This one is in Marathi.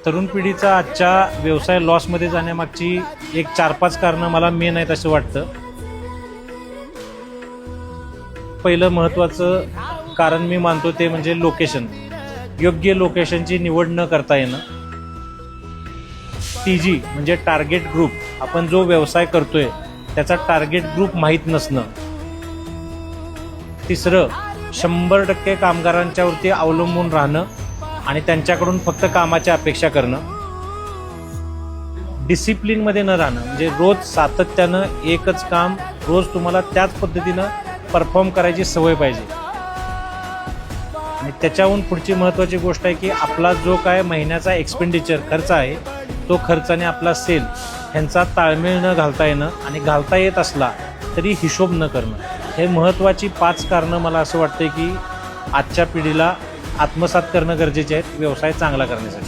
तरुण पिढीचा आजच्या व्यवसाय लॉसमध्ये जाण्यामागची एक 4-5 कारणं मला मेन आहेत असं वाटतं. पहिलं महत्त्वाचं कारण मी मानतो ते म्हणजे लोकेशन. योग्य लोकेशनची निवड न करता येणं. TG म्हणजे टार्गेट ग्रुप, आपण जो व्यवसाय करतोय त्याचा टार्गेट ग्रुप माहीत नसणं. तिसरं 100% कामगारांच्यावरती अवलंबून राहणं आणि त्यांच्याकडून फक्त कामाची अपेक्षा करणं. डिसिप्लिनमध्ये न राहणं, म्हणजे रोज सातत्यानं एकच काम रोज तुम्हाला त्याच पद्धतीनं परफॉर्म करायची सवय पाहिजे. आणि त्याच्याहून पुढची महत्त्वाची गोष्ट आहे की आपला जो काय महिन्याचा एक्सपेंडिचर खर्च आहे तो खर्च आणि आपला सेल ह्यांचा ताळमेळ न घालता येणं, आणि घालता येत असला तरी हिशोब न करणं. हे महत्त्वाची 5 कारणं मला असं वाटतं की आजच्या पिढीला आत्मसात करणं गरजेचे आहेत व्यवसाय चांगला करण्यासाठी.